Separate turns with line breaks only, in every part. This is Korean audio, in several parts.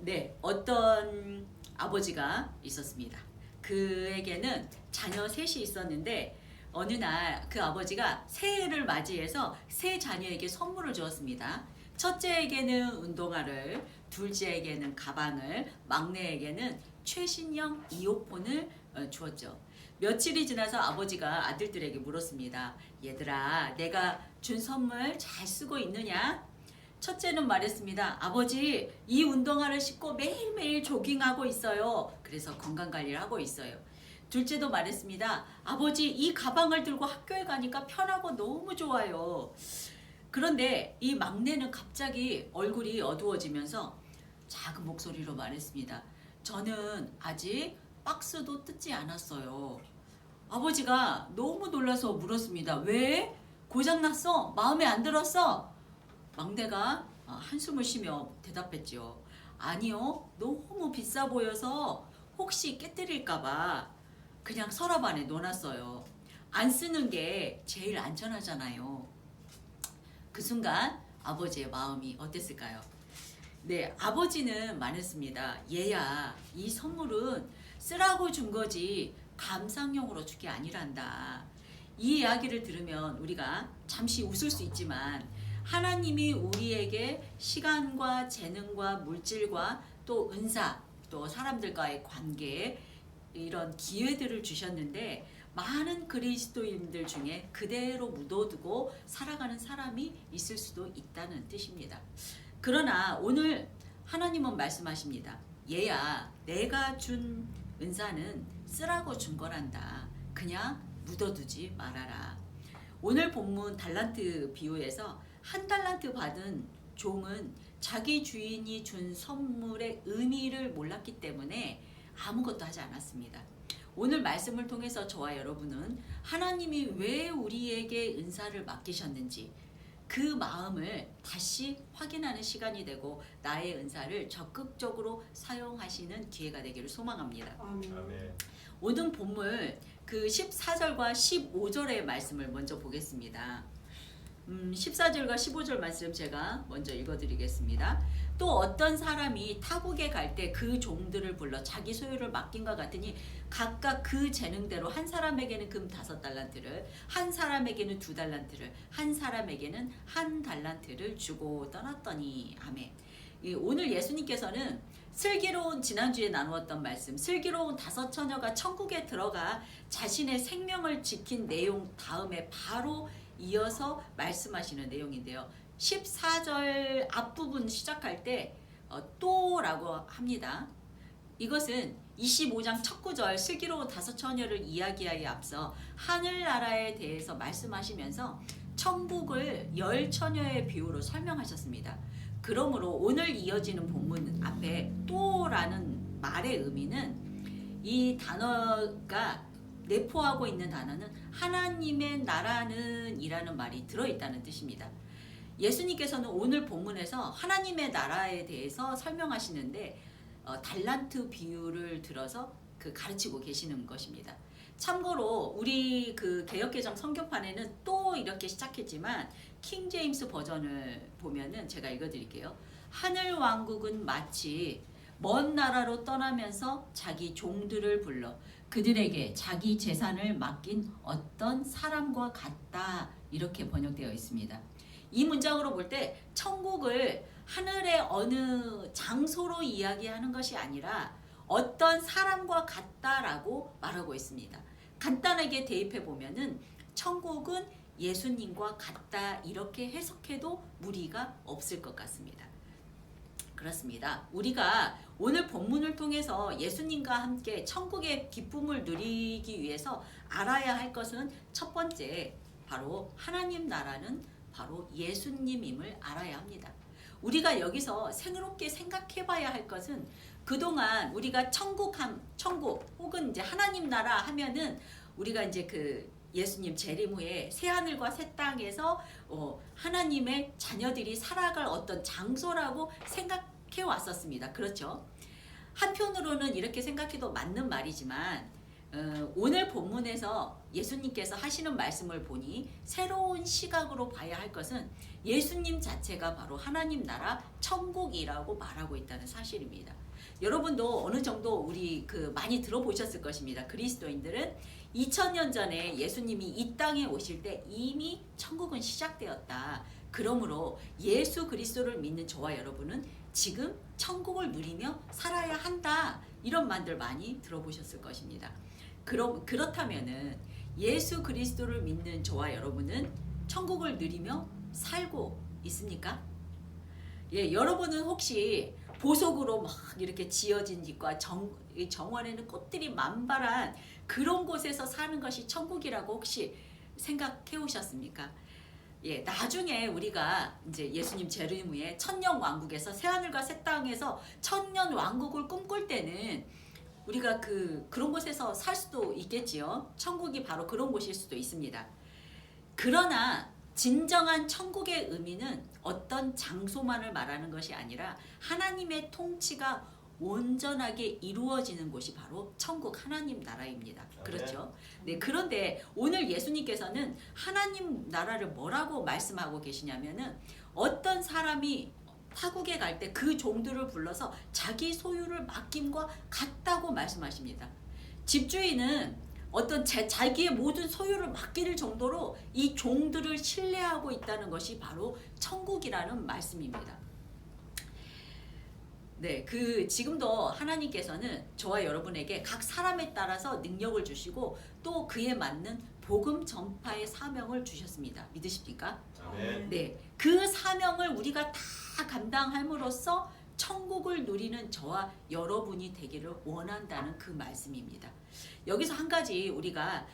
네, 어떤 아버지가 있었습니다. 그에게는 자녀 셋이 있었는데 어느 날 그 아버지가 새해를 맞이해서 세 자녀에게 선물을 주었습니다. 첫째에게는 운동화를, 둘째에게는 가방을, 막내에게는 최신형 이어폰을 주었죠. 며칠이 지나서 아버지가 아들들에게 물었습니다. 얘들아, 내가 준 선물 잘 쓰고 있느냐? 첫째는 말했습니다. 아버지, 이 운동화를 신고 매일매일 조깅하고 있어요. 그래서 건강관리를 하고 있어요. 둘째도 말했습니다. 아버지, 이 가방을 들고 학교에 가니까 편하고 너무 좋아요. 그런데 이 막내는 갑자기 얼굴이 어두워지면서 작은 목소리로 말했습니다. 저는 아직 박스도 뜯지 않았어요. 아버지가 너무 놀라서 물었습니다. 왜? 고장났어? 마음에 안 들었어? 막내가 한숨을 쉬며 대답했죠. 아니요, 너무 비싸 보여서 혹시 깨뜨릴까봐 그냥 서랍 안에 넣어놨어요. 안 쓰는 게 제일 안전하잖아요. 그 순간 아버지의 마음이 어땠을까요? 네, 아버지는 말했습니다. 얘야, 이 선물은 쓰라고 준 거지 감상용으로 준 게 아니란다. 이 이야기를 들으면 우리가 잠시 웃을 수 있지만 하나님이 우리에게 시간과 재능과 물질과 또 은사, 또 사람들과의 관계 이런 기회들을 주셨는데 많은 그리스도인들 중에 그대로 묻어두고 살아가는 사람이 있을 수도 있다는 뜻입니다. 그러나 오늘 하나님은 말씀하십니다. 얘야, 내가 준 은사는 쓰라고 준 거란다. 그냥 묻어두지 말아라. 오늘 본문 달란트 비유에서 한 달란트 받은 종은 자기 주인이 준 선물의 의미를 몰랐기 때문에 아무것도 하지 않았습니다. 오늘 말씀을 통해서 저와 여러분은 하나님이 왜 우리에게 은사를 맡기셨는지 그 마음을 다시 확인하는 시간이 되고 나의 은사를 적극적으로 사용하시는 기회가 되기를 소망합니다.
아멘.
오늘 본문 그 14절과 15절의 말씀을 먼저 보겠습니다. 14절과 15절 말씀 제가 먼저 읽어드리겠습니다. 또 어떤 사람이 타국에 갈 때 그 종들을 불러 자기 소유를 맡긴과 같으니 각각 그 재능대로 한 사람에게는 금 5달란트를, 한 사람에게는 2달란트를, 한 사람에게는 1달란트를 주고 떠났더니. 아멘. 오늘 예수님께서는 슬기로운 지난주에 나누었던 말씀, 슬기로운 5 처녀가 천국에 들어가 자신의 생명을 지킨 내용 다음에 바로 이어서 말씀하시는 내용인데요. 14절 앞부분 시작할 때 또라고 합니다. 이것은 25장 첫 구절 슬기로운 5 처녀를 이야기하기에 앞서 하늘나라에 대해서 말씀하시면서 천국을 10 처녀의 비유로 설명하셨습니다. 그러므로 오늘 이어지는 본문 앞에 또라는 말의 의미는 이 단어가 내포하고 있는 단어는 하나님의 나라는 이라는 말이 들어있다는 뜻입니다. 예수님께서는 오늘 본문에서 하나님의 나라에 대해서 설명하시는데 달란트 비유를 들어서 가르치고 계시는 것입니다. 참고로 우리 그 개역개정 성경판에는 또 이렇게 시작했지만 킹 제임스 버전을 보면은 제가 읽어드릴게요. 하늘 왕국은 마치 먼 나라로 떠나면서 자기 종들을 불러 그들에게 자기 재산을 맡긴 어떤 사람과 같다, 이렇게 번역되어 있습니다. 이 문장으로 볼 때 천국을 하늘의 어느 장소로 이야기하는 것이 아니라 어떤 사람과 같다라고 말하고 있습니다. 간단하게 대입해 보면은 천국은 예수님과 같다, 이렇게 해석해도 무리가 없을 것 같습니다. 그렇습니다. 우리가 오늘 본문을 통해서 예수님과 함께 천국의 기쁨을 누리기 위해서 알아야 할 것은 첫 번째, 바로 하나님 나라는 바로 예수님임을 알아야 합니다. 우리가 여기서 새롭게 생각해 봐야 할 것은 그동안 우리가 천국 혹은 이제 하나님 나라 하면은 우리가 이제 그 예수님 재림 후에 새 하늘과 새 땅에서 하나님의 자녀들이 살아갈 어떤 장소라고 생각해 왔었습니다. 그렇죠? 한편으로는 이렇게 생각해도 맞는 말이지만 오늘 본문에서 예수님께서 하시는 말씀을 보니 새로운 시각으로 봐야 할 것은 예수님 자체가 바로 하나님 나라 천국이라고 말하고 있다는 사실입니다. 여러분도 어느 정도 우리 많이 들어보셨을 것입니다. 그리스도인들은 2000년 전에 예수님이 이 땅에 오실 때 이미 천국은 시작되었다. 그러므로 예수 그리스도를 믿는 저와 여러분은 지금 천국을 누리며 살아야 한다. 이런 말들 많이 들어보셨을 것입니다. 그렇다면은 예수 그리스도를 믿는 저와 여러분은 천국을 누리며 살고 있습니까? 예, 여러분은 혹시 보석으로 막 이렇게 지어진 집과 정원에는 꽃들이 만발한 그런 곳에서 사는 것이 천국이라고 혹시 생각해 오셨습니까? 예, 나중에 우리가 이제 예수님 재림 후에 천년 왕국에서 새하늘과 새 땅에서 천년 왕국을 꿈꿀 때는 우리가 그런 곳에서 살 수도 있겠지요. 천국이 바로 그런 곳일 수도 있습니다. 그러나 진정한 천국의 의미는 어떤 장소만을 말하는 것이 아니라 하나님의 통치가 온전하게 이루어지는 곳이 바로 천국 하나님 나라입니다. 그렇죠? 네, 그런데 오늘 예수님께서는 하나님 나라를 뭐라고 말씀하고 계시냐면은 어떤 사람이 타국에 갈 때 그 종들을 불러서 자기 소유를 맡김과 같다고 말씀하십니다. 집주인은 어떤 자기의 모든 소유를 맡길 정도로 이 종들을 신뢰하고 있다는 것이 바로 천국이라는 말씀입니다. 네, 지금도 하나님께서는 저와 여러분에게 각 사람에 따라서 능력을 주시고 또 그에 맞는 복음 전파의 사명을 주셨습니다. 믿으십니까?
아멘.
네, 그 사명을 우리가 다 감당함으로써 천국을 누리는 저와 여러분이 되기를 원한다는 그 말씀입니다. 여기서 한 가지 우리가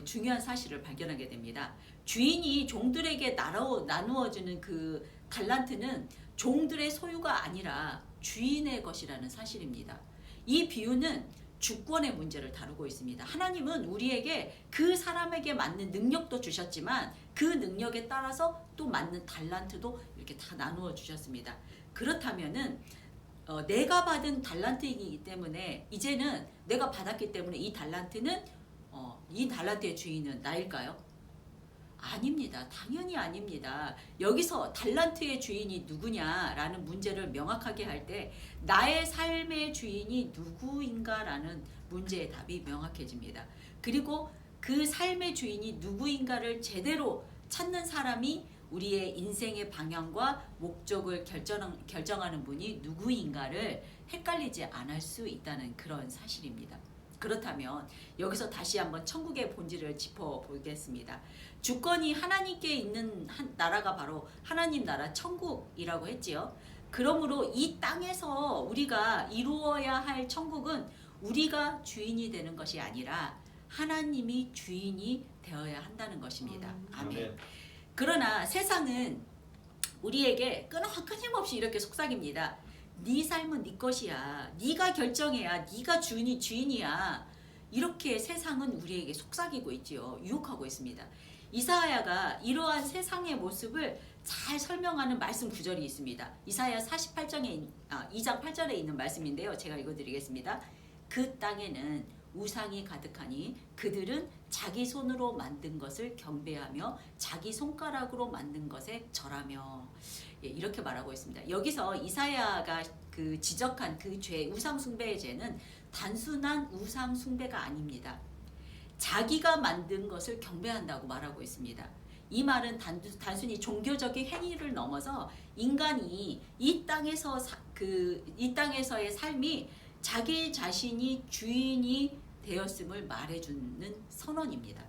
중요한 사실을 발견하게 됩니다. 주인이 종들에게 나누어주는 그 달란트는 종들의 소유가 아니라 주인의 것이라는 사실입니다. 이 비유는 주권의 문제를 다루고 있습니다. 하나님은 우리에게 그 사람에게 맞는 능력도 주셨지만 그 능력에 따라서 또 맞는 달란트도 이렇게 다 나누어 주셨습니다. 그렇다면은 내가 받은 달란트이기 때문에 이제는 내가 받았기 때문에 이 달란트는 이 달란트의 주인은 나일까요? 아닙니다. 당연히 아닙니다. 여기서 달란트의 주인이 누구냐라는 문제를 명확하게 할 때 나의 삶의 주인이 누구인가라는 문제의 답이 명확해집니다. 그리고 그 삶의 주인이 누구인가를 제대로 찾는 사람이 우리의 인생의 방향과 목적을 결정하는 분이 누구인가를 헷갈리지 않을 수 있다는 그런 사실입니다. 그렇다면 여기서 다시 한번 천국의 본질을 짚어보겠습니다. 주권이 하나님께 있는 나라가 바로 하나님 나라 천국이라고 했지요. 그러므로 이 땅에서 우리가 이루어야 할 천국은 우리가 주인이 되는 것이 아니라 하나님이 주인이 되어야 한다는 것입니다. 아멘. 그러나 세상은 우리에게 끊임없이 이렇게 속삭입니다. 네 삶은 네 것이야. 네가 결정해야. 네가 주인이야. 이렇게 세상은 우리에게 속삭이고 있지요. 유혹하고 있습니다. 이사야가 이러한 세상의 모습을 잘 설명하는 말씀 구절이 있습니다. 이사야 2장 8절에 있는 말씀인데요. 제가 읽어드리겠습니다. 그 땅에는 우상이 가득하니 그들은 자기 손으로 만든 것을 경배하며 자기 손가락으로 만든 것에 절하며. 예, 이렇게 말하고 있습니다. 여기서 이사야가 지적한 그 죄, 우상 숭배의 죄는 단순한 우상 숭배가 아닙니다. 자기가 만든 것을 경배한다고 말하고 있습니다. 이 말은 단순히 종교적인 행위를 넘어서 인간이 이 땅에서의 삶이 자기 자신이 주인이 되었음을 말해주는 선언입니다.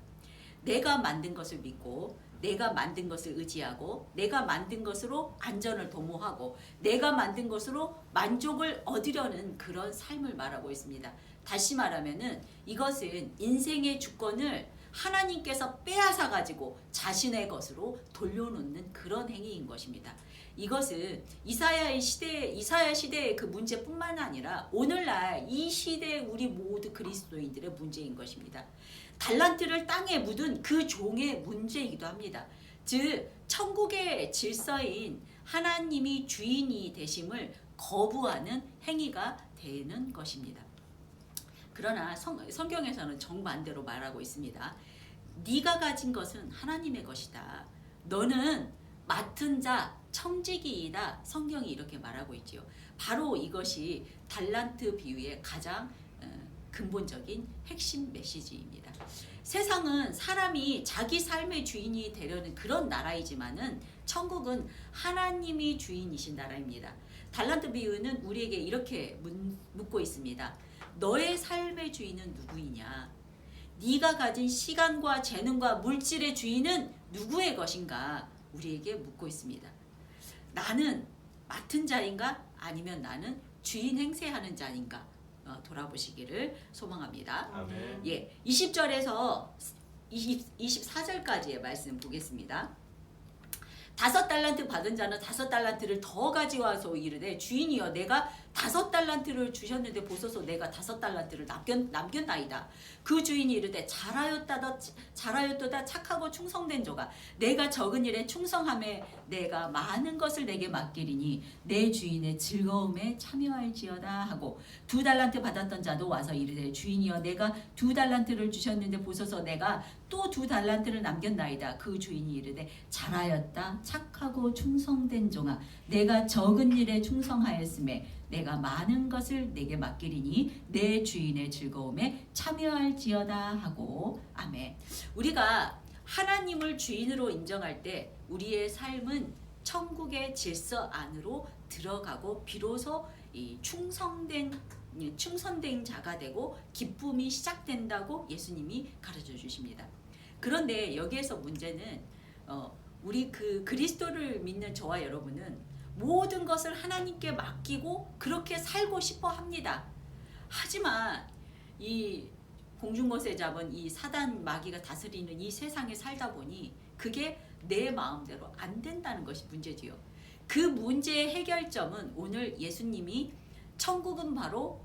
내가 만든 것을 믿고 내가 만든 것을 의지하고 내가 만든 것으로 안전을 도모하고 내가 만든 것으로 만족을 얻으려는 그런 삶을 말하고 있습니다. 다시 말하면은 이것은 인생의 주권을 하나님께서 빼앗아 가지고 자신의 것으로 돌려놓는 그런 행위인 것입니다. 이것은 이사야 시대의 그 문제뿐만 아니라 오늘날 이 시대의 우리 모두 그리스도인들의 문제인 것입니다. 달란트를 땅에 묻은 그 종의 문제이기도 합니다. 즉 천국의 질서인 하나님이 주인이 되심을 거부하는 행위가 되는 것입니다. 그러나 성경에서는 정반대로 말하고 있습니다. 네가 가진 것은 하나님의 것이다. 너는 맡은 자 청지기이다. 성경이 이렇게 말하고 있지요. 바로 이것이 달란트 비유의 가장 근본적인 핵심 메시지입니다. 세상은 사람이 자기 삶의 주인이 되려는 그런 나라이지만은 천국은 하나님이 주인이신 나라입니다. 달란트 비유는 우리에게 이렇게 묻고 있습니다. 너의 삶의 주인은 누구이냐? 네가 가진 시간과 재능과 물질의 주인은 누구의 것인가? 우리에게 묻고 있습니다. 나는 맡은 자인가? 아니면 나는 주인 행세하는 자인가? 돌아보시기를 소망합니다.
아멘.
예, 20절에서 24절까지의 말씀 보겠습니다. 5달란트 받은 자는 5달란트를 더 가져와서 이르되 주인이여 내가 5달란트를 주셨는데 보소서 내가 5달란트를 남겼나이다. 그 주인이 이르되 잘하였도다 착하고 충성된 조가 내가 적은 일에 충성함에 내가 많은 것을 내게 맡기리니 내 주인의 즐거움에 참여할지어다 하고 2달란트 받았던 자도 와서 이르되 주인이여 내가 2달란트를 주셨는데 보소서 내가 또 2달란트를 남겼나이다. 그 주인이 이르되 잘하였다 착하고 충성된 종아 내가 적은 일에 충성하였음에 내가 많은 것을 내게 맡기리니 내 주인의 즐거움에 참여할지어다 하고 아멘. 우리가 하나님을 주인으로 인정할 때 우리의 삶은 천국의 질서 안으로 들어가고 비로소 이 충성된 자가 되고 기쁨이 시작된다고 예수님이 가르쳐 주십니다. 그런데 여기에서 문제는 우리 그리스도를 믿는 저와 여러분은 모든 것을 하나님께 맡기고 그렇게 살고 싶어 합니다. 하지만 이 공중것에 잡은 이 사단 마귀가 다스리는 이 세상에 살다 보니 그게 내 마음대로 안 된다는 것이 문제지요. 그 문제의 해결점은 오늘 예수님이 천국은 바로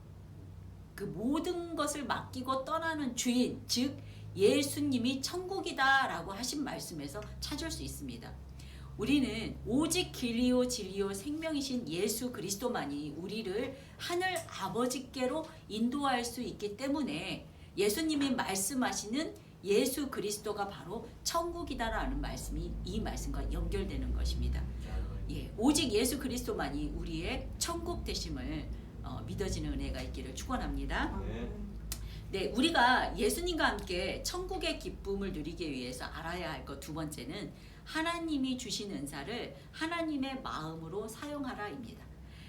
그 모든 것을 맡기고 떠나는 주인, 즉 예수님이 천국이다라고 하신 말씀에서 찾을 수 있습니다. 우리는 오직 길이요 진리요 생명이신 예수 그리스도만이 우리를 하늘 아버지께로 인도할 수 있기 때문에 예수님이 말씀하시는 예수 그리스도가 바로 천국이다라는 말씀이 이 말씀과 연결되는 것입니다. 예, 오직 예수 그리스도만이 우리의 천국 되심을 믿어지는 은혜가 있기를 축원합니다. 네, 우리가 예수님과 함께 천국의 기쁨을 누리기 위해서 알아야 할 것 두 번째는 하나님이 주신 은사를 하나님의 마음으로 사용하라입니다.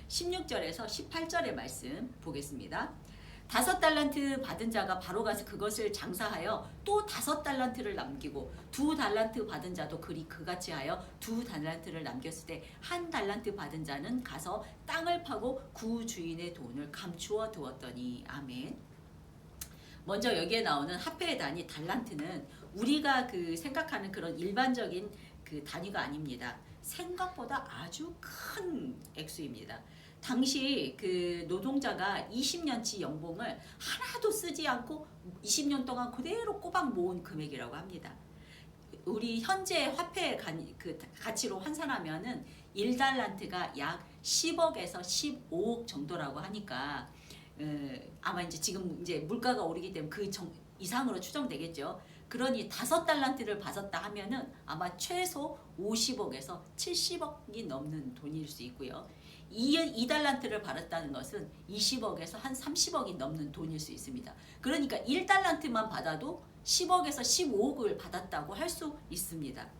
16절에서 18절의 말씀 보겠습니다. 5달란트 받은 자가 바로 가서 그것을 장사하여 또 5달란트를 남기고 2달란트 받은 자도 그같이 하여 2달란트를 남겼을 때 1달란트 받은 자는 가서 땅을 파고 그 주인의 돈을 감추어 두었더니 아멘. 먼저 여기에 나오는 화폐의 단위 달란트는 우리가 생각하는 그런 일반적인 단위가 아닙니다. 생각보다 아주 큰 액수입니다. 당시 노동자가 20년치 연봉을 하나도 쓰지 않고 20년 동안 그대로 꼬박 모은 금액이라고 합니다. 우리 현재 화폐 가치로 환산하면은 1달란트가 약 10억에서 15억 정도라고 하니까 아마 지금 물가가 오르기 때문에 이상으로 추정되겠죠. 그러니 5달란트를 받았다 하면은 아마 최소 50억에서 70억이 넘는 돈일 수 있고요. 2달란트를 받았다는 것은 20억에서 한 30억이 넘는 돈일 수 있습니다. 그러니까 1달란트만 받아도 10억에서 15억을 받았다고 할 수 있습니다.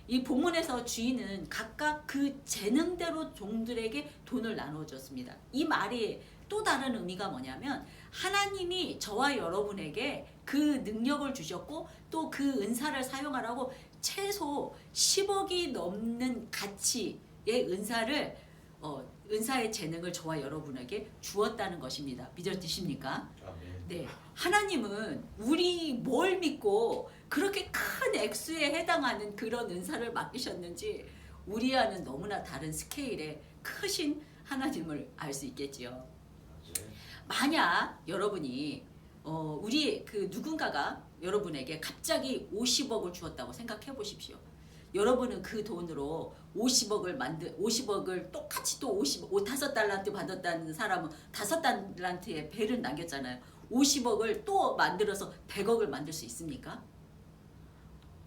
이 본문에서 주인은 각각 그 재능대로 종들에게 돈을 나눠줬습니다. 이 말이 또 다른 의미가 뭐냐면 하나님이 저와 여러분에게 그 능력을 주셨고 또 그 은사를 사용하라고 최소 10억이 넘는 가치의 은사의 재능을 저와 여러분에게 주었다는 것입니다. 믿으십니까? 네, 하나님은 우리 뭘 믿고 그렇게 큰 액수에 해당하는 그런 은사를 맡기셨는지 우리와는 너무나 다른 스케일의 크신 하나님을 알 수 있겠지요. 만약 여러분이 우리 누군가가 여러분에게 갑자기 50억을 주었다고 생각해 보십시오. 여러분은 그 돈으로 50억을 똑같이 또 5달란트 받았다는 사람은 5달란트의 배를 남겼잖아요. 50억을 또 만들어서 100억을 만들 수 있습니까?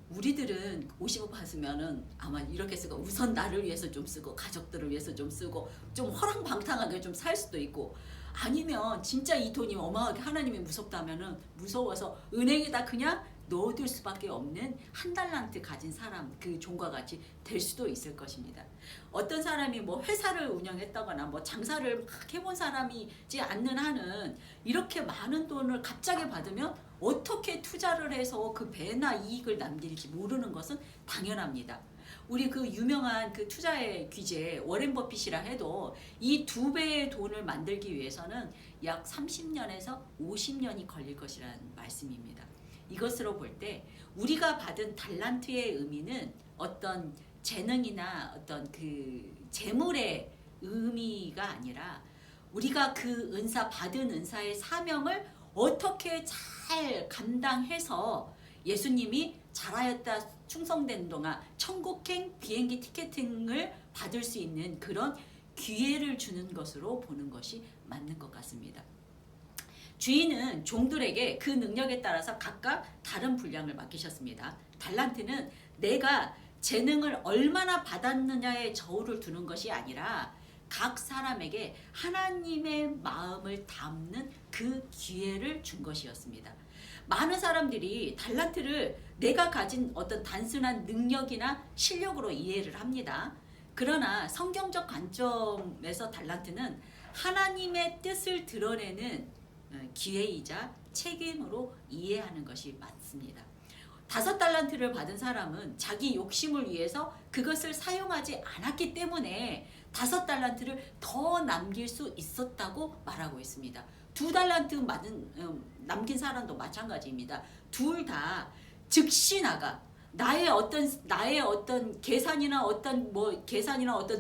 우리들은 50억 받으면은 아마 이렇게 쓰고 우선 나를 위해서 좀 쓰고 가족들을 위해서 좀 쓰고 좀 허랑방탕하게 좀 살 수도 있고, 아니면 진짜 이 돈이 어마어마하게 하나님이 무섭다면은 무서워서 은행에다 그냥 넣어둘 수밖에 없는 한 달란트 가진 사람, 그 종과 같이 될 수도 있을 것입니다. 어떤 사람이 뭐 회사를 운영했다거나 뭐 장사를 막 해본 사람이지 않는 한은 이렇게 많은 돈을 갑자기 받으면 어떻게 투자를 해서 그 배나 이익을 남길지 모르는 것은 당연합니다. 우리 그 유명한 그 투자의 귀재 워렌 버핏이라 해도 이 2배의 돈을 만들기 위해서는 약 30년에서 50년이 걸릴 것이라는 말씀입니다. 이것으로 볼 때 우리가 받은 달란트의 의미는 어떤 재능이나 어떤 그 재물의 의미가 아니라 우리가 그 은사, 받은 은사의 사명을 어떻게 잘 감당해서 예수님이 잘하였다 충성된 동안 천국행 비행기 티켓팅을 받을 수 있는 그런 기회를 주는 것으로 보는 것이 맞는 것 같습니다. 주인은 종들에게 그 능력에 따라서 각각 다른 분량을 맡기셨습니다. 달란트는 내가 재능을 얼마나 받았느냐에 저울을 두는 것이 아니라 각 사람에게 하나님의 마음을 담는 그 기회를 준 것이었습니다. 많은 사람들이 달란트를 내가 가진 어떤 단순한 능력이나 실력으로 이해를 합니다. 그러나 성경적 관점에서 달란트는 하나님의 뜻을 드러내는 기회이자 책임으로 이해하는 것이 맞습니다. 5달란트를 받은 사람은 자기 욕심을 위해서 그것을 사용하지 않았기 때문에 5달란트를 더 남길 수 있었다고 말하고 있습니다. 2달란트 남긴 사람도 마찬가지입니다. 둘 다 즉시 나가 나의 어떤 계산이나 어떤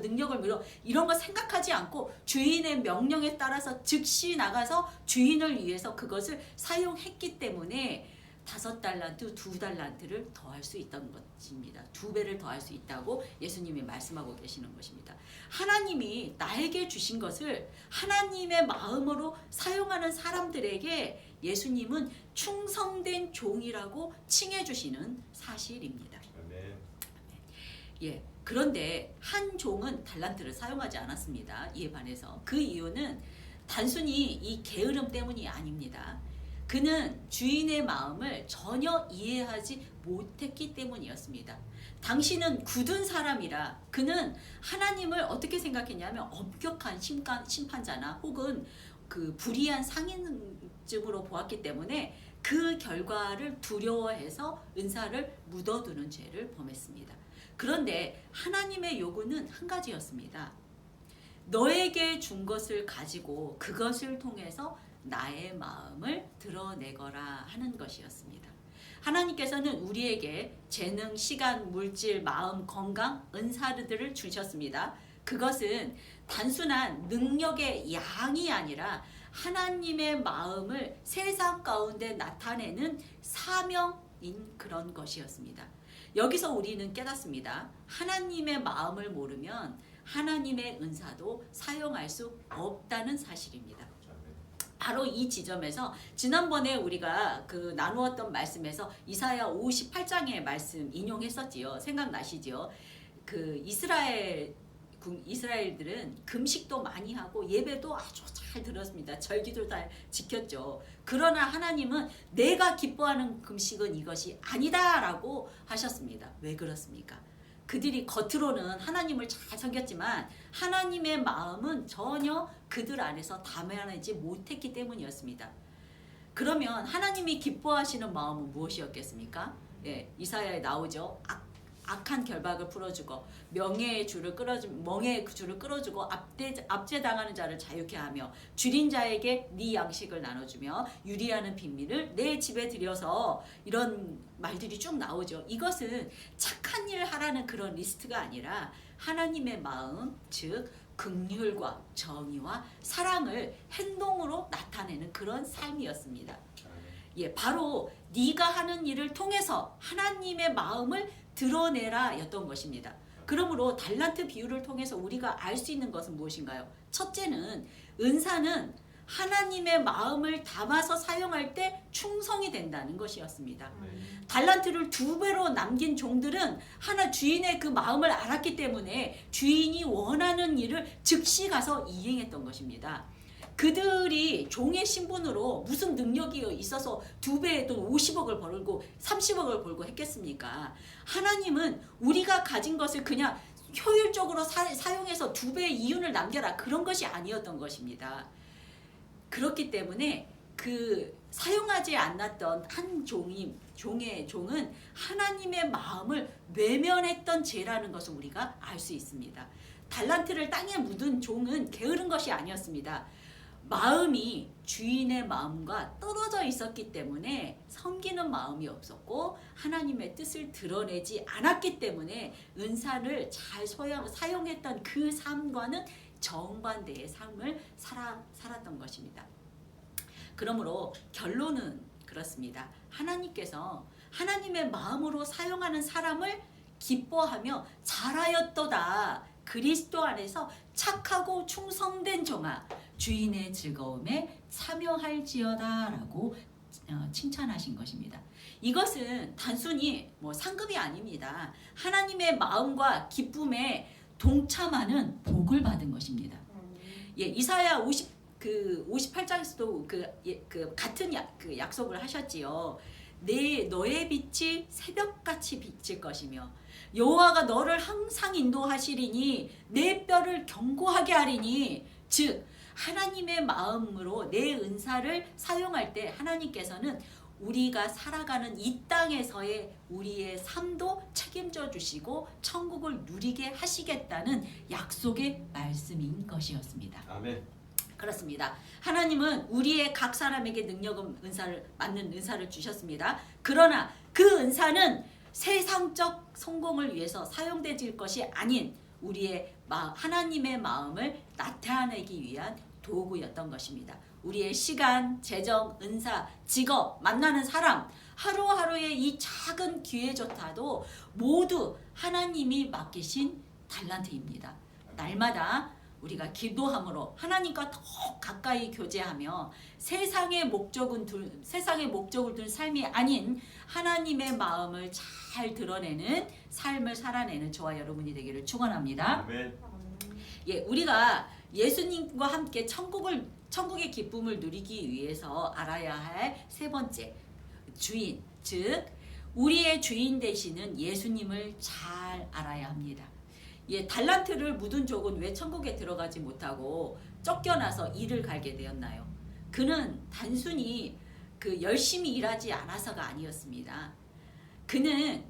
능력을 이런 거 생각하지 않고 주인의 명령에 따라서 즉시 나가서 주인을 위해서 그것을 사용했기 때문에 5달란트, 2달란트를 더할 수 있다는 것입니다. 2배를 더할 수 있다고 예수님이 말씀하고 계시는 것입니다. 하나님이 나에게 주신 것을 하나님의 마음으로 사용하는 사람들에게 예수님은 충성된 종이라고 칭해 주시는 사실입니다.
아멘.
예. 그런데 한 종은 달란트를 사용하지 않았습니다. 이에 반해서 그 이유는 단순히 이 게으름 때문이 아닙니다. 그는 주인의 마음을 전혀 이해하지 못했기 때문이었습니다. 당신은 굳은 사람이라 그는 하나님을 어떻게 생각했냐면 엄격한 심판자나 혹은 그 불의한 상인쯤으로 보았기 때문에 그 결과를 두려워해서 은사를 묻어두는 죄를 범했습니다. 그런데 하나님의 요구는 한 가지였습니다. 너에게 준 것을 가지고 그것을 통해서 나의 마음을 드러내거라 하는 것이었습니다. 하나님께서는 우리에게 재능, 시간, 물질, 마음, 건강, 은사들을 주셨습니다. 그것은 단순한 능력의 양이 아니라 하나님의 마음을 세상 가운데 나타내는 사명인 그런 것이었습니다. 여기서 우리는 깨닫습니다. 하나님의 마음을 모르면 하나님의 은사도 사용할 수 없다는 사실입니다. 바로 이 지점에서 지난번에 우리가 그 나누었던 말씀에서 이사야 58장의 말씀 인용했었지요. 생각나시죠? 그 이스라엘들은 금식도 많이 하고 예배도 아주 잘 들었습니다. 절기도 잘 지켰죠. 그러나 하나님은 내가 기뻐하는 금식은 이것이 아니다라고 하셨습니다. 왜 그렇습니까? 그들이 겉으로는 하나님을 잘 섬겼지만 하나님의 마음은 전혀 그들 안에서 담아내지 못했기 때문이었습니다. 그러면 하나님이 기뻐하시는 마음은 무엇이었겠습니까? 예, 이사야에 나오죠. 악한 결박을 풀어주고 멍에의 줄을 끌어주고 압제당하는 자를 자유케 하며 줄인 자에게 네 양식을 나눠주며 유리하는 빈민을 내 집에 들여서, 이런 말들이 쭉 나오죠. 이것은 착한 일을 하라는 그런 리스트가 아니라 하나님의 마음, 즉 긍휼과 정의와 사랑을 행동으로 나타내는 그런 삶이었습니다. 예, 바로 네가 하는 일을 통해서 하나님의 마음을 드러내라 였던 것입니다. 그러므로 달란트 비유를 통해서 우리가 알 수 있는 것은 무엇인가요? 첫째는 은사는 하나님의 마음을 담아서 사용할 때 충성이 된다는 것이었습니다.
아멘.
달란트를 2배로 남긴 종들은 하나 주인의 그 마음을 알았기 때문에 주인이 원하는 일을 즉시 가서 이행했던 것입니다. 그들이 종의 신분으로 무슨 능력이 있어서 2배 또는 50억을 벌고 30억을 벌고 했겠습니까? 하나님은 우리가 가진 것을 그냥 효율적으로 사용해서 2배의 이윤을 남겨라, 그런 것이 아니었던 것입니다. 그렇기 때문에 그 사용하지 않았던 한 종의 종은 하나님의 마음을 외면했던 죄라는 것을 우리가 알 수 있습니다. 달란트를 땅에 묻은 종은 게으른 것이 아니었습니다. 마음이 주인의 마음과 떨어져 있었기 때문에 섬기는 마음이 없었고 하나님의 뜻을 드러내지 않았기 때문에 은사를 잘 사용했던 그 삶과는 정반대의 삶을 살았던 것입니다. 그러므로 결론은 그렇습니다. 하나님께서 하나님의 마음으로 사용하는 사람을 기뻐하며 잘하였도다. 그리스도 안에서 착하고 충성된 종아, 주인의 즐거움에 참여할지어다 라고 칭찬하신 것입니다. 이것은 단순히 상급이 아닙니다. 하나님의 마음과 기쁨에 동참하는 복을 받은 것입니다. 예, 이사야 58장에서도 같은 약속을 하셨지요. 너의 빛이 새벽같이 비칠 것이며 여호와가 너를 항상 인도하시리니 내 뼈를 견고하게 하리니, 즉 하나님의 마음으로 내 은사를 사용할 때 하나님께서는 우리가 살아가는 이 땅에서의 우리의 삶도 책임져 주시고 천국을 누리게 하시겠다는 약속의 말씀인 것이었습니다.
아멘.
그렇습니다. 하나님은 우리의 각 사람에게 능력은 맞는 은사를 주셨습니다. 그러나 그 은사는 세상적 성공을 위해서 사용될 것이 아닌 우리의 하나님의 마음을 나타내기 위한 도구였던 것입니다. 우리의 시간, 재정, 은사, 직업, 만나는 사람, 하루하루의 이 작은 기회조차도 모두 하나님이 맡기신 달란트입니다. 날마다 우리가 기도함으로 하나님과 더 가까이 교제하며 세상의 목적을 둔 삶이 아닌 하나님의 마음을 잘 드러내는 삶을 살아내는 저와 여러분이 되기를 축원합니다.
아멘.
예, 우리가 예수님과 함께 천국의 기쁨을 누리기 위해서 알아야 할 세 번째 주인, 즉 우리의 주인 되시는 예수님을 잘 알아야 합니다. 예, 달란트를 묻은 족은 왜 천국에 들어가지 못하고 쫓겨나서 일을 갈게 되었나요? 그는 단순히 열심히 일하지 않아서가 아니었습니다. 그는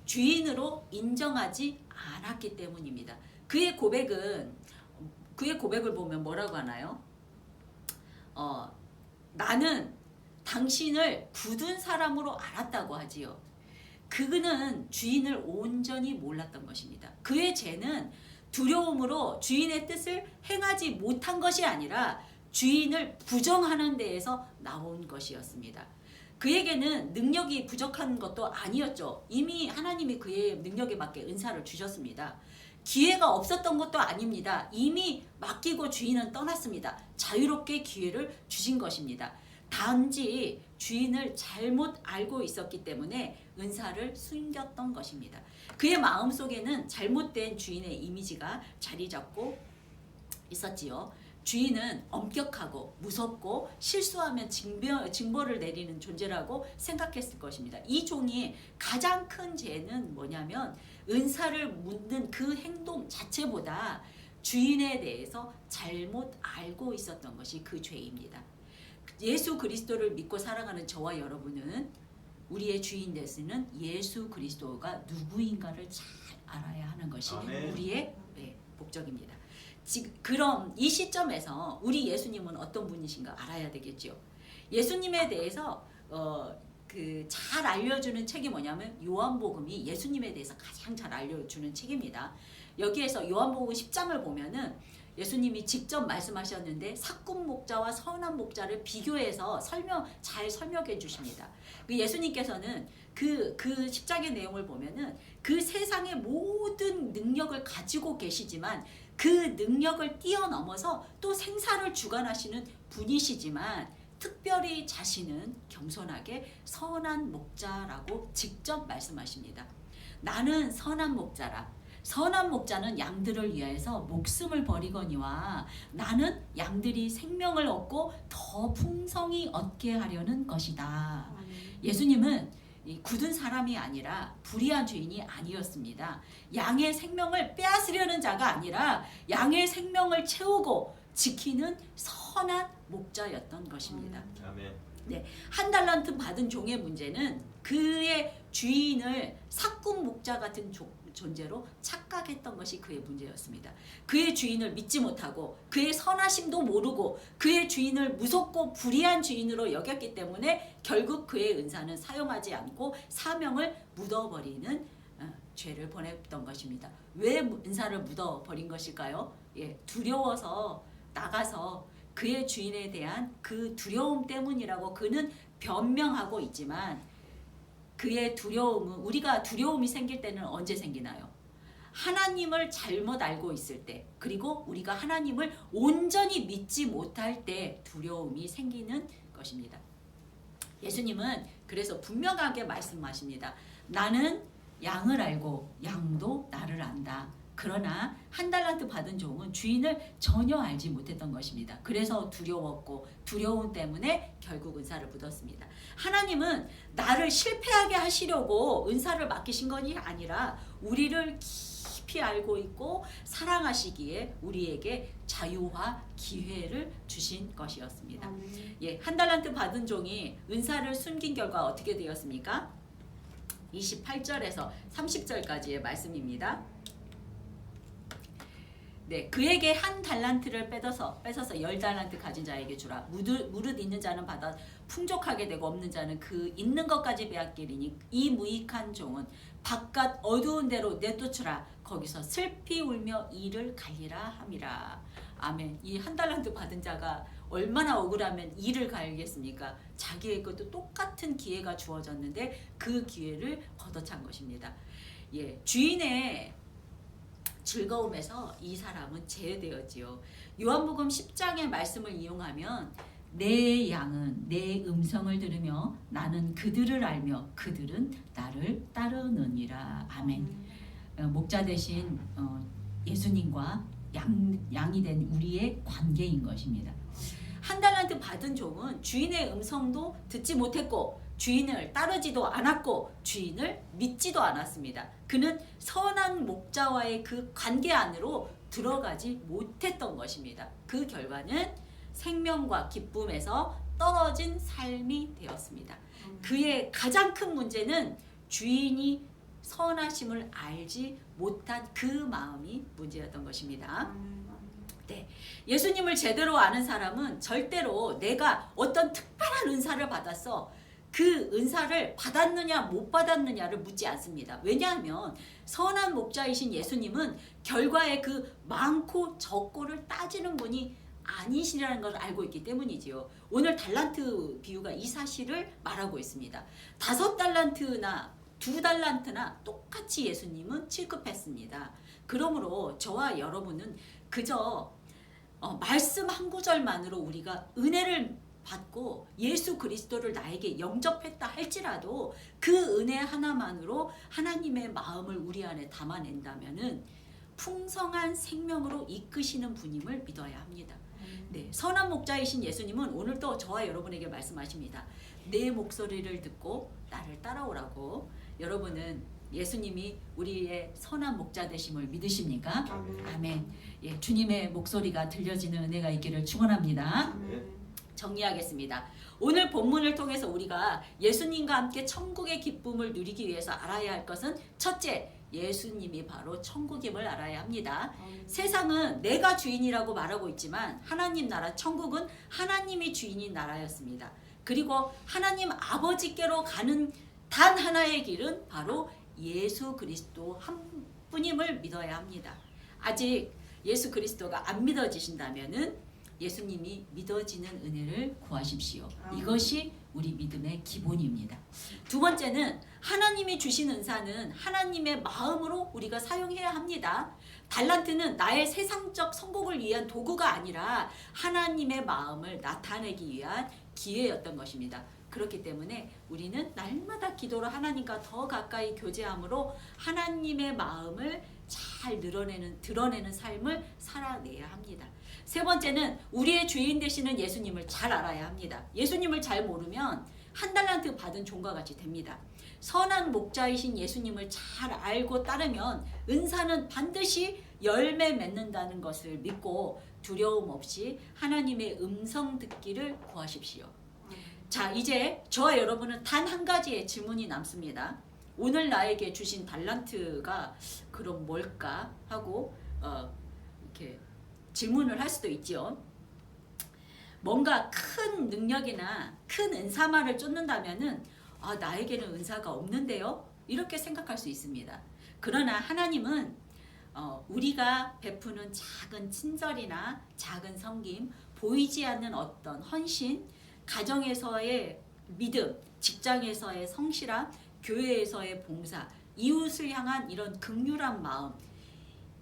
주인으로 인정하지 않았기 때문입니다. 그의 고백을 보면 뭐라고 하나요? 나는 당신을 굳은 사람으로 알았다고 하지요. 그는 주인을 온전히 몰랐던 것입니다. 그의 죄는 두려움으로 주인의 뜻을 행하지 못한 것이 아니라 주인을 부정하는 데에서 나온 것이었습니다. 그에게는 능력이 부족한 것도 아니었죠. 이미 하나님이 그의 능력에 맞게 은사를 주셨습니다. 기회가 없었던 것도 아닙니다. 이미 맡기고 주인은 떠났습니다. 자유롭게 기회를 주신 것입니다. 단지 주인을 잘못 알고 있었기 때문에 은사를 숨겼던 것입니다. 그의 마음속에는 잘못된 주인의 이미지가 자리 잡고 있었지요. 주인은 엄격하고 무섭고 실수하면 징벌을 내리는 존재라고 생각했을 것입니다. 이 종이 가장 큰 죄는 뭐냐면 은사를 묻는 그 행동 자체보다 주인에 대해서 잘못 알고 있었던 것이 그 죄입니다. 예수 그리스도를 믿고 살아가는 저와 여러분은 우리의 주인 되시는 예수 그리스도가 누구인가를 잘 알아야 하는 것이
아멘.
우리의 목적입니다. 그럼 이 시점에서 우리 예수님은 어떤 분이신가 알아야 되겠죠. 예수님에 대해서 잘 알려주는 책이 뭐냐면 요한복음이 예수님에 대해서 가장 잘 알려주는 책입니다. 여기에서 요한복음 10장을 보면은 예수님이 직접 말씀하셨는데 사꾼 목자와 선한 목자를 비교해서 잘 설명해 주십니다. 예수님께서는 그 10장의 내용을 보면은 그 세상의 모든 능력을 가지고 계시지만 그 능력을 뛰어넘어서 또 생사를 주관하시는 분이시지만 특별히 자신은 겸손하게 선한 목자라고 직접 말씀하십니다. 나는 선한 목자라. 선한 목자는 양들을 위하여서 목숨을 버리거니와 나는 양들이 생명을 얻고 더 풍성히 얻게 하려는 것이다. 예수님은 굳은 사람이 아니라 불의한 주인이 아니었습니다. 양의 생명을 빼앗으려는 자가 아니라 양의 생명을 채우고 지키는 선한 목자였던 것입니다.
아멘.
네, 한 달란트 받은 종의 문제는 그의 주인을 삭군 목자 같은 존재로 착각했던 것이 그의 문제였습니다. 그의 주인을 믿지 못하고 그의 선하심도 모르고 그의 주인을 무섭고 불의한 주인으로 여겼기 때문에 결국 그의 은사는 사용하지 않고 사명을 묻어버리는 죄를 범했던 것입니다. 왜 은사를 묻어버린 것일까요? 두려워서 나가서 그의 주인에 대한 그 두려움 때문이라고 그는 변명하고 있지만 그의 두려움은 우리가 두려움이 생길 때는 언제 생기나요? 하나님을 잘못 알고 있을 때 그리고 우리가 하나님을 온전히 믿지 못할 때 두려움이 생기는 것입니다. 예수님은 그래서 분명하게 말씀하십니다. 나는 양을 알고 양도 나를 안다. 그러나 한 달란트 받은 종은 주인을 전혀 알지 못했던 것입니다. 그래서 두려웠고 두려움 때문에 결국 은사를 묻었습니다. 하나님은 나를 실패하게 하시려고 은사를 맡기신 것이 아니라 우리를 깊이 알고 있고 사랑하시기에 우리에게 자유와 기회를 주신 것이었습니다. 한 달란트 받은 종이 은사를 숨긴 결과 어떻게 되었습니까? 28절에서 30절까지의 말씀입니다. 네, 그에게 한 달란트를 뺏어서 10달란트 가진 자에게 주라. 무릇 있는 자는 받아 풍족하게 되고 없는 자는 그 있는 것까지 빼앗기리니 이 무익한 종은 바깥 어두운 데로 내쫓으라. 거기서 슬피 울며 이를 갈리라 함이라. 아멘. 이 한 달란트 받은 자가 얼마나 억울하면 이를 갈겠습니까? 자기의 것도 똑같은 기회가 주어졌는데 그 기회를 걷어찬 것입니다. 주인의 즐거움에서 이 사람은 제외되었지요. 요한복음 10장의 말씀을 이용하면 내 양은 내 음성을 들으며 나는 그들을 알며 그들은 나를 따르느니라. 아멘. 목자 대신 예수님과 양이 된 우리의 관계인 것입니다. 한 달란트 받은 종은 주인의 음성도 듣지 못했고 주인을 따르지도 않았고 주인을 믿지도 않았습니다. 그는 선한 목자와의 그 관계 안으로 들어가지 못했던 것입니다. 그 결과는 생명과 기쁨에서 떨어진 삶이 되었습니다. 그의 가장 큰 문제는 주인이 선하심을 알지 못한 그 마음이 문제였던 것입니다. 네, 예수님을 제대로 아는 사람은 절대로 내가 어떤 특별한 은사를 받았어 그 은사를 받았느냐 못 받았느냐를 묻지 않습니다. 왜냐하면 선한 목자이신 예수님은 결과의 그 많고 적고를 따지는 분이 아니시라는 걸 알고 있기 때문이지요. 오늘 달란트 비유가 이 사실을 말하고 있습니다. 5달란트나 2달란트나 똑같이 예수님은 취급했습니다. 그러므로 저와 여러분은 그저 말씀 한 구절만으로 우리가 은혜를 받고 예수 그리스도를 나에게 영접했다 할지라도 그 은혜 하나만으로 하나님의 마음을 우리 안에 담아낸다면은 풍성한 생명으로 이끄시는 분임을 믿어야 합니다. 네, 선한 목자이신 예수님은 오늘도 저와 여러분에게 말씀하십니다. 내 목소리를 듣고 나를 따라오라고. 여러분은 예수님이 우리의 선한 목자 되심을 믿으십니까? 아멘. 주님의 목소리가 들려지는 은혜가 있기를 축원합니다. 정리하겠습니다. 오늘 본문을 통해서 우리가 예수님과 함께 천국의 기쁨을 누리기 위해서 알아야 할 것은 첫째, 예수님이 바로 천국임을 알아야 합니다. 세상은 내가 주인이라고 말하고 있지만 하나님 나라 천국은 하나님이 주인인 나라였습니다. 그리고 하나님 아버지께로 가는 단 하나의 길은 바로 예수 그리스도 한 분임을 믿어야 합니다. 아직 예수 그리스도가 안 믿어지신다면은 예수님이 믿어지는 은혜를 구하십시오. 이것이 우리 믿음의 기본입니다. 두 번째는 하나님이 주신 은사는 하나님의 마음으로 우리가 사용해야 합니다. 달란트는 나의 세상적 성공을 위한 도구가 아니라 하나님의 마음을 나타내기 위한 기회였던 것입니다. 그렇기 때문에 우리는 날마다 기도로 하나님과 더 가까이 교제함으로 하나님의 마음을 잘 드러내는 삶을 살아내야 합니다. 세 번째는 우리의 주인 되시는 예수님을 잘 알아야 합니다. 예수님을 잘 모르면 한 달란트 받은 종과 같이 됩니다. 선한 목자이신 예수님을 잘 알고 따르면 은사는 반드시 열매 맺는다는 것을 믿고 두려움 없이 하나님의 음성 듣기를 구하십시오. 자, 이제 저와 여러분은 단 한 가지의 질문이 남습니다. 오늘 나에게 주신 달란트가 그럼 뭘까 하고 이렇게 질문을 할 수도 있죠. 뭔가 큰 능력이나 큰 은사만을 쫓는다면은 나에게는 은사가 없는데요? 이렇게 생각할 수 있습니다. 그러나 하나님은 우리가 베푸는 작은 친절이나 작은 섬김, 보이지 않는 어떤 헌신, 가정에서의 믿음, 직장에서의 성실함, 교회에서의 봉사, 이웃을 향한 이런 긍휼한 마음,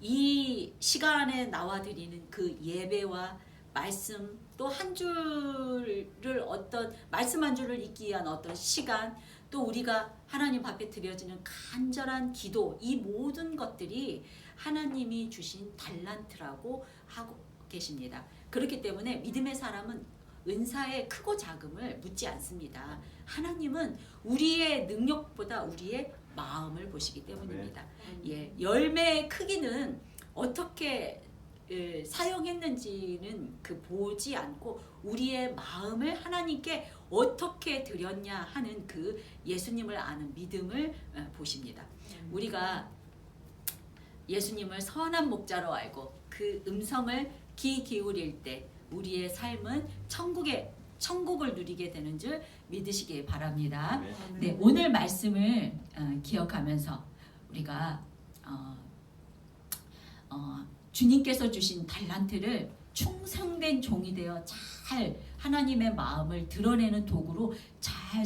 이 시간에 나와드리는 그 예배와 말씀, 또 한 줄을 어떤 말씀 한 줄을 읽기 위한 어떤 시간, 또 우리가 하나님 앞에 드려지는 간절한 기도, 이 모든 것들이 하나님이 주신 달란트라고 하고 계십니다. 그렇기 때문에 믿음의 사람은 은사의 크고 작음을 묻지 않습니다. 하나님은 우리의 능력보다 우리의 마음을 보시기 때문입니다. 예, 열매의 크기는 어떻게 사용했는지는 보지 않고 우리의 마음을 하나님께 어떻게 드렸냐 하는 그 예수님을 아는 믿음을 보십니다. 우리가 예수님을 선한 목자로 알고 그 음성을 귀 기울일 때 우리의 삶은 천국을 누리게 되는 줄 믿으시기 바랍니다. 네, 오늘 말씀을 기억하면서 우리가 주님께서 주신 달란트를 충성된 종이 되어 잘 하나님의 마음을 드러내는 도구로 잘